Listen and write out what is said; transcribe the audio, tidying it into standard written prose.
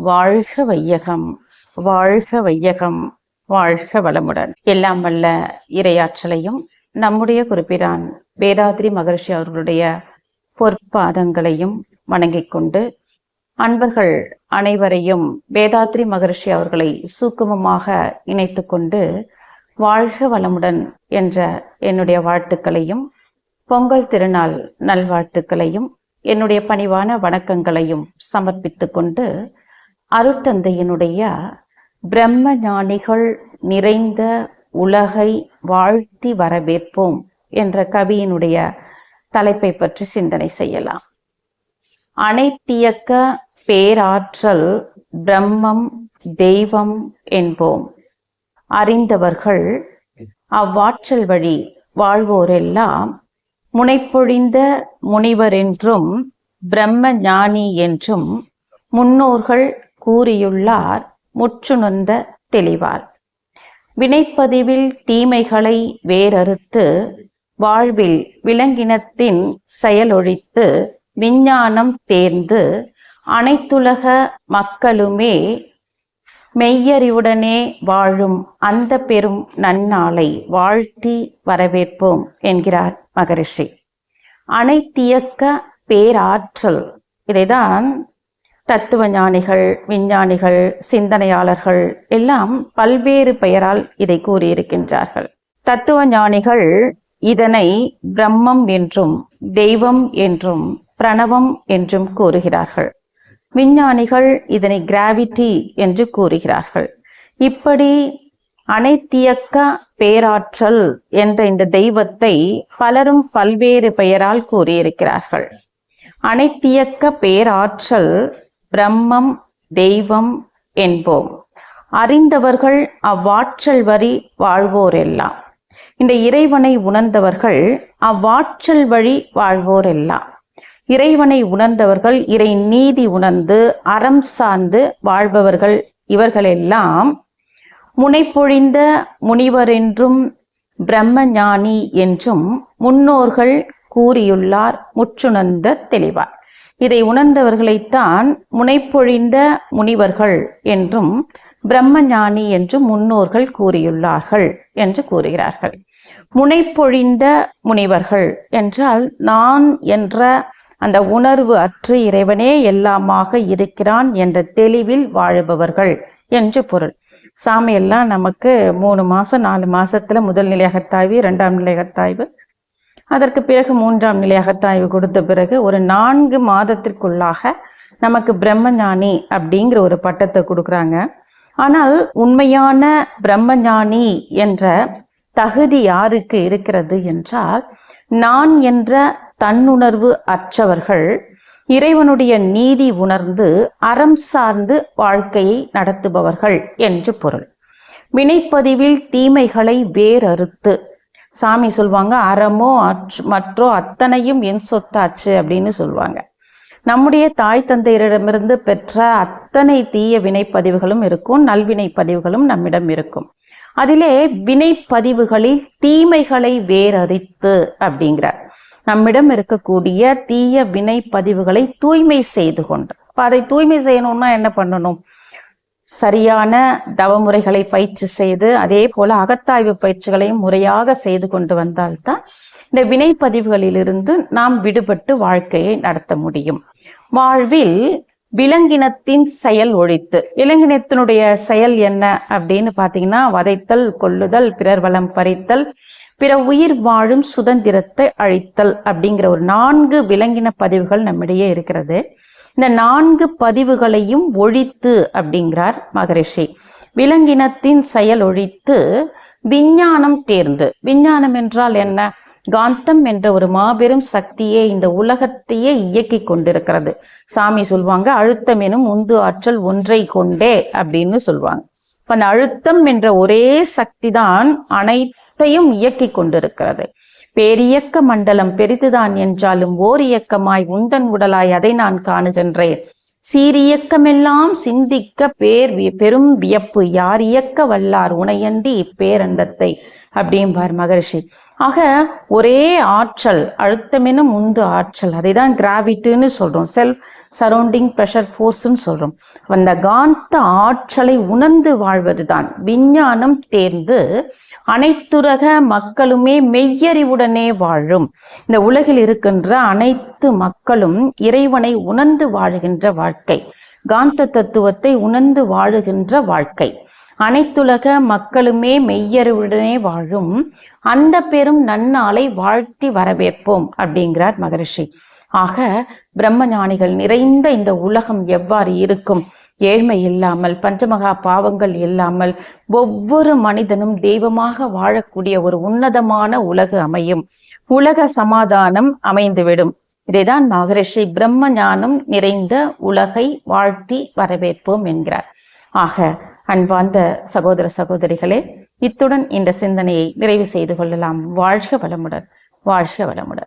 வாழ்க வையகம், வாழ்க வையகம், வாழ்க வளமுடன். எல்லாம் வல்ல இறையாற்றலையும் நம்முடைய குறிப்பிரான் வேதாத்ரி மகரிஷி அவர்களுடைய பொற்பாதங்களையும் வணங்கிக் கொண்டு அன்பர்கள் அனைவரையும் வேதாத்ரி மகரிஷி அவர்களை சூக்குமமாக இணைத்து கொண்டு வாழ்க வளமுடன் என்ற என்னுடைய வாழ்த்துக்களையும், பொங்கல் திருநாள் நல்வாழ்த்துக்களையும், என்னுடைய பணிவான வணக்கங்களையும் சமர்ப்பித்து கொண்டு அருட்தந்தையினுடைய பிரம்ம ஞானிகள் நிறைந்த உலகை வாழ்த்தி வரவேற்போம் என்ற கவியினுடைய தலைப்பை பற்றி சிந்தனை செய்யலாம். அனைத்தியக்க பேராற்றல் பிரம்மம் தெய்வம் என்போம். அறிந்தவர்கள் அவ்வாற்றல் வழி வாழ்வோரெல்லாம் முனைப்பொழிந்த முனிவர் என்றும் பிரம்ம ஞானி என்றும் முன்னோர்கள் கூறியுள்ளார் முற்றுணர்ந்த தெளிவார். வினைப்பதிவில் தீமைகளை வேறறுத்து வாழ்வில் விலங்கினத்தின் செயலொழித்து விஞ்ஞானம் தேர்ந்து அனைத்துலக மக்களுமே மெய்யறிவுடனே வாழும் அந்த பெரும் நன்னாளை வாழ்த்தி வரவேற்போம் என்கிறார் மகரிஷி. அனைத்தியக்க பேராற்றல், இதைதான் தத்துவ ஞானிகள், விஞ்ஞானிகள், சிந்தனையாளர்கள் எல்லாம் பல்வேறு பெயரால் இதை கூறியிருக்கின்றார்கள். தத்துவ ஞானிகள் இதனை பிரம்மம் என்றும் தெய்வம் என்றும் பிரணவம் என்றும் கூறுகிறார்கள். விஞ்ஞானிகள் இதனை கிராவிட்டி என்று கூறுகிறார்கள். இப்படி அனைத்தியக்க பேராற்றல் என்ற இந்த தெய்வத்தை பலரும் பல்வேறு பெயரால் கூறியிருக்கிறார்கள். அனைத்தியக்க பேராற்றல் பிரம்மம் தெய்வம் என்போம். அறிந்தவர்கள் அவ்வாற்றல் வழி வாழ்வோரெல்லாம், இந்த இறைவனை உணர்ந்தவர்கள் அவ்வாற்றல் வழி வாழ்வோரெல்லாம், இறைவனை உணர்ந்தவர்கள், இறை நீதி உணர்ந்து அறம் சார்ந்து வாழ்பவர்கள், இவர்களெல்லாம் முனைப்பொழிந்த முனிவர் என்றும் பிரம்ம ஞானி என்றும் முன்னோர்கள் கூறியுள்ளார் முற்றுணர்ந்த தெளிவார். இதை உணர்ந்தவர்களைத்தான் முனைப்பொழிந்த முனிவர்கள் என்றும் பிரம்ம ஞானி என்றும் முன்னோர்கள் கூறியுள்ளார்கள் என்று கூறுகிறார்கள். முனைப்பொழிந்த முனிவர்கள் என்றால் நான் என்ற அந்த உணர்வு அற்று இறைவனே எல்லாமாக இருக்கிறான் என்ற தெளிவில் வாழுபவர்கள் என்று பொருள். சாமி எல்லாம் நமக்கு 3 மாசம் 4 மாசத்துல முதல் நிலை அகத்தாய்வு, 2ஆம் நிலை அகத்தாய்வு, அதற்கு பிறகு 3ஆம் நிலை அகத்தாய்வு கொடுத்த பிறகு ஒரு 4 மாதத்திற்குள்ளாக நமக்கு பிரம்மஞானி அப்படிங்கிற ஒரு பட்டத்தை கொடுக்குறாங்க. ஆனால் உண்மையான பிரம்மஞானி என்ற தகுதி யாருக்கு இருக்கிறது என்றால், நான் என்ற தன்னுணர்வு அற்றவர்கள், இறைவனுடைய நீதி உணர்ந்து அறம் சார்ந்து வாழ்க்கையை நடத்துபவர்கள் என்று பொருள். வினைப்பதிவில் தீமைகளை வேறறுத்து, சாமி சொல்லுவாங்க அறமோ மற்றோ அத்தனையும் என் சொத்தாச்சு அப்படின்னு சொல்லுவாங்க. நம்முடைய தாய் தந்தையரிடமிருந்து பெற்ற அத்தனை தீய வினைப்பதிவுகளும் இருக்கும், நல்வினை பதிவுகளும் நம்மிடம் இருக்கும். அதிலே வினைப்பதிவுகளில் தீமைகளை வேறறித்து அப்படிங்கிறார். நம்மிடம் இருக்கக்கூடிய தீய வினைப்பதிவுகளை தூய்மை செய்து கொண்டு, இப்போ அதை தூய்மை செய்யணும்னா என்ன பண்ணணும்? சரியான தவமுறைகளை பயிற்சி செய்து, அதே போல அகத்தாய்வு பயிற்சிகளையும் முறையாக செய்து கொண்டு வந்தால்தான் இந்த வினைப்பதிவுகளிலிருந்து நாம் விடுபட்டு வாழ்க்கையை நடத்த முடியும். வாழ்வில் விலங்கினத்தின் செயல் ஒழித்து, விலங்கினத்தினுடைய செயல் என்ன அப்படின்னு பார்த்தீங்கன்னா, வதைத்தல், கொல்லுதல், பிறர் வளம் பறித்தல், பிற உயிர் வாழும் சுதந்திரத்தை அழித்தல் அப்படிங்கிற ஒரு 4 விலங்கின பதிவுகள் நம்மிடையே இருக்கிறது. இந்த 4 பதிவுகளையும் ஒழித்து அப்படிங்கிறார் மகரிஷி. விலங்கினத்தின் செயல் ஒழித்து விஞ்ஞானம் தேர்ந்து, விஞ்ஞானம் என்றால் என்ன? காந்தம் என்ற ஒரு மாபெரும் சக்தியே இந்த உலகத்தையே இயக்கி கொண்டிருக்கிறது. சாமி சொல்லுவாங்க அழுத்தம் எனும் உந்து ஆற்றல் ஒன்றை கொண்டே அப்படின்னு சொல்லுவாங்க. அந்த அழுத்தம் என்ற ஒரே சக்தி தான் அனைத்தையும் இயக்கி கொண்டிருக்கிறது. பேரியக்க மண்டலம் பெரிதுதான் என்றாலும் ஓர் இயக்கமாய் உந்தன் உடலாய் அதை நான் காணுகின்றேன். சீரியக்கமெல்லாம் சிந்திக்க பெரும் வியப்பு யார் இயக்க வல்லார் உனையன்றி இப்பேரண்டத்தை அப்படிம்பார் மகரிஷி. ஆக ஒரே ஆற்றல், அழுத்தமெனும் உந்து ஆற்றல், அதை தான் கிராவிட்டின்னு சொல்றோம், செல்ஃப் சரௌண்டிங் ப்ரெஷர் ஃபோர்ஸ்ன்னு சொல்றோம். அந்த காந்த ஆற்றலை உணர்ந்து வாழ்வதுதான் விஞ்ஞானம் தேர்ந்து அனைத்துலக மக்களுமே மெய்யறிவுடனே வாழும். இந்த உலகில் இருக்கின்ற அனைத்து மக்களும் இறைவனை உணர்ந்து வாழுகின்ற வாழ்க்கை, காந்த தத்துவத்தை உணர்ந்து வாழுகின்ற வாழ்க்கை, அனைத்துலக மக்களுமே மெய்யறிவுடனே வாழும் அந்த பெரும் நன்னாளை வாழ்த்தி வரவேற்போம் அப்படிங்கிறார் மகரிஷி. ஆக பிரம்மஞானிகள் நிறைந்த இந்த உலகம் எவ்வாறு இருக்கும்? ஏழ்மை இல்லாமல், பஞ்சமகா பாவங்கள் இல்லாமல் ஒவ்வொரு மனிதனும் தெய்வமாக வாழக்கூடிய ஒரு உன்னதமான உலகு அமையும், உலக சமாதானம் அமைந்துவிடும். இதைதான் மகரிஷி பிரம்ம ஞானம் நிறைந்த உலகை வாழ்த்தி வரவேற்போம் என்கிறார். ஆக அன்பார்ந்த சகோதர சகோதரிகளே, இத்துடன் இந்த சிந்தனையை நிறைவு செய்து கொள்ளலாம். வாழ்க வளமுடன், வாழ்க வளமுடன்.